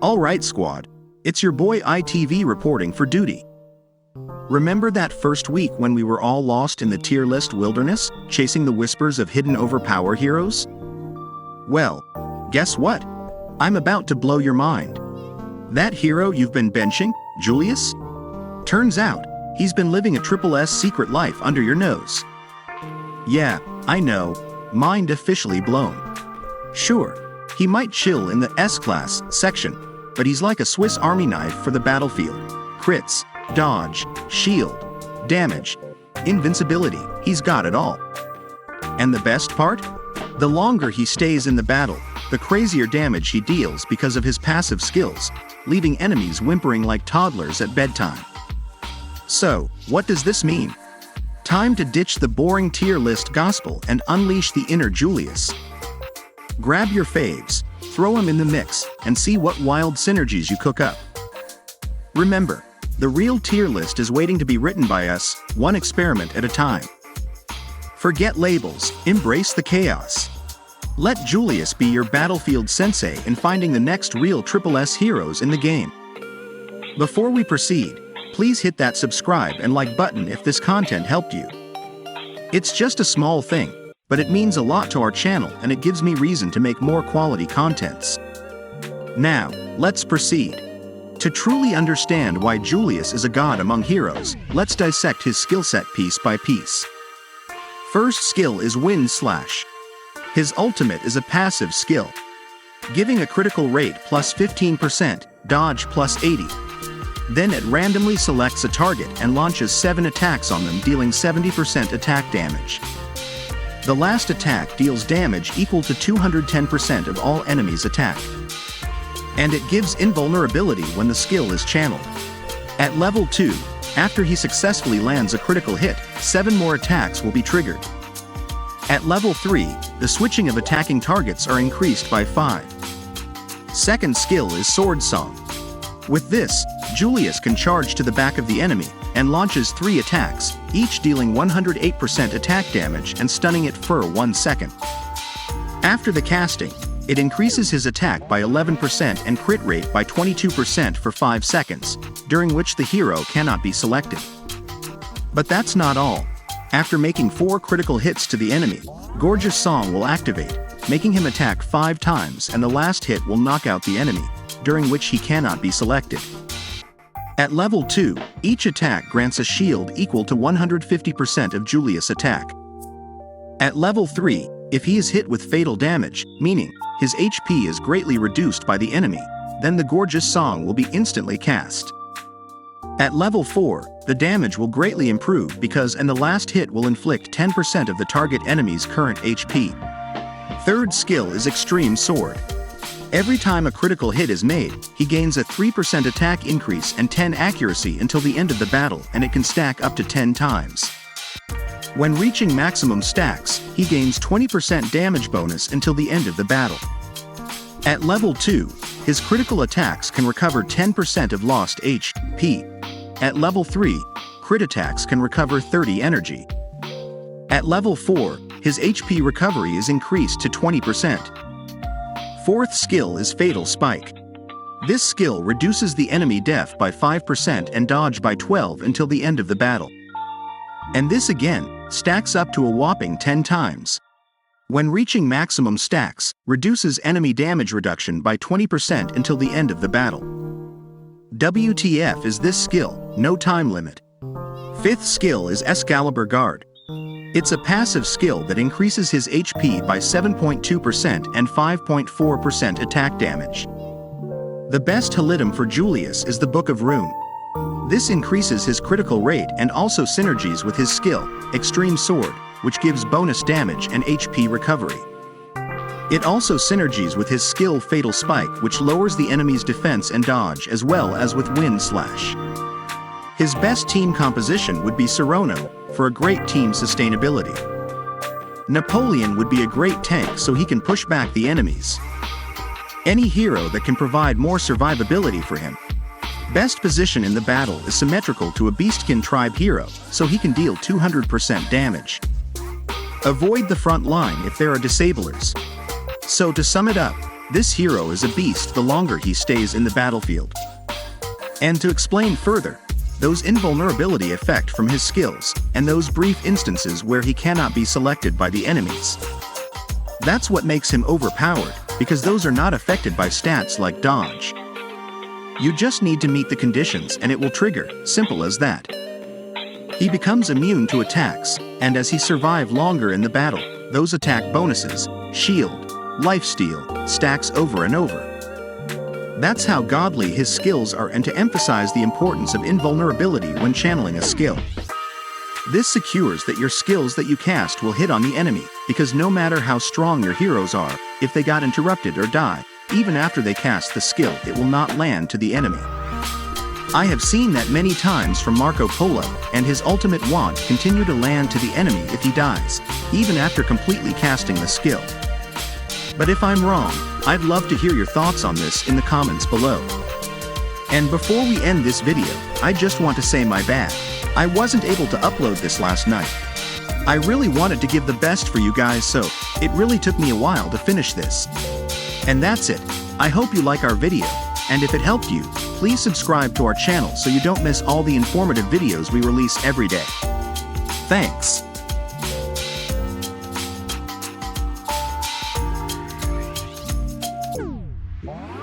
Alright squad, it's your boy ITV reporting for duty. Remember that first week when we were all lost in the tier list wilderness, chasing the whispers of hidden overpower heroes? Well, guess what? I'm about to blow your mind. That hero you've been benching, Julius? Turns out, he's been living a triple S secret life under your nose. Yeah, I know, mind officially blown. Sure, he might chill in the S-class section, but he's like a Swiss Army knife for the battlefield. Crits, dodge, shield, damage, invincibility, he's got it all. And the best part? The longer he stays in the battle, the crazier damage he deals because of his passive skills, leaving enemies whimpering like toddlers at bedtime. So, what does this mean? Time to ditch the boring tier list gospel and unleash the inner Julius. Grab your faves, throw them in the mix, and see what wild synergies you cook up. Remember, the real tier list is waiting to be written by us, one experiment at a time. Forget labels, embrace the chaos. Let Julius be your battlefield sensei in finding the next real triple S heroes in the game. Before we proceed, please hit that subscribe and like button if this content helped you. It's just a small thing, but it means a lot to our channel and it gives me reason to make more quality contents. Now, let's proceed. To truly understand why Julius is a god among heroes, let's dissect his skill set piece by piece. First skill is Wind Slash. His ultimate is a passive skill, giving a critical rate plus 15%, dodge plus 80. Then it randomly selects a target and launches 7 attacks on them, dealing 70% attack damage. The last attack deals damage equal to 210% of all enemies attacked. And it gives invulnerability when the skill is channeled. At level 2, after he successfully lands a critical hit, 7 more attacks will be triggered. At level 3, the switching of attacking targets are increased by 5. Second skill is Sword Song. With this, Julius can charge to the back of the enemy and launches 3 attacks, each dealing 108% attack damage and stunning it for 1 second. After the casting, it increases his attack by 11% and crit rate by 22% for 5 seconds, during which the hero cannot be selected. But that's not all. After making 4 critical hits to the enemy, Gorgeous Song will activate, making him attack 5 times, and the last hit will knock out the enemy, during which he cannot be selected. At level 2, each attack grants a shield equal to 150% of Julius' attack. At level 3, if he is hit with fatal damage, meaning his HP is greatly reduced by the enemy, then the Gorgeous Song will be instantly cast. At level 4, the damage will greatly improve because the last hit will inflict 10% of the target enemy's current HP. Third skill is Extreme Sword. Every time a critical hit is made, he gains a 3% attack increase and 10 accuracy until the end of the battle, and it can stack up to 10 times. When reaching maximum stacks, he gains 20% damage bonus until the end of the battle. At level 2, his critical attacks can recover 10% of lost HP. At level 3, crit attacks can recover 30 energy. At level 4, his HP recovery is increased to 20%. Fourth skill is Fatal Spike. This skill reduces the enemy def by 5% and dodge by 12 until the end of the battle. And this again stacks up to a whopping 10 times. When reaching maximum stacks, reduces enemy damage reduction by 20% until the end of the battle. WTF is this skill, no time limit. Fifth skill is Excalibur Guard. It's a passive skill that increases his HP by 7.2% and 5.4% attack damage. The best Halidim for Julius is the Book of Rune. This increases his critical rate and also synergies with his skill, Extreme Sword, which gives bonus damage and HP recovery. It also synergies with his skill Fatal Spike, which lowers the enemy's defense and dodge, as well as with Wind Slash. His best team composition would be Sereno, for a great team sustainability. Napoleon would be a great tank so he can push back the enemies. Any hero that can provide more survivability for him. Best position in the battle is symmetrical to a Beastkin tribe hero, so he can deal 200% damage. Avoid the front line if there are disablers. So to sum it up, This hero is a beast the longer he stays in the battlefield. And to explain further, those invulnerability effect from his skills, and those brief instances where he cannot be selected by the enemies. That's what makes him overpowered, because those are not affected by stats like dodge. You just need to meet the conditions and it will trigger, simple as that. He becomes immune to attacks, and as he survives longer in the battle, those attack bonuses, shield, lifesteal, stacks over and over. That's how godly his skills are, and to emphasize the importance of invulnerability when channeling a skill. This secures that your skills that you cast will hit on the enemy, because no matter how strong your heroes are, if they got interrupted or die, even after they cast the skill, it will not land to the enemy. I have seen that many times from Marco Polo, and his ultimate wand continue to land to the enemy if he dies, even after completely casting the skill. But if I'm wrong, I'd love to hear your thoughts on this in the comments below. And before we end this video, I just want to say my bad. I wasn't able to upload this last night. I really wanted to give the best for you guys, so it really took me a while to finish this. And that's it. I hope you like our video, and if it helped you, please subscribe to our channel so you don't miss all the informative videos we release every day. Thanks. Wow.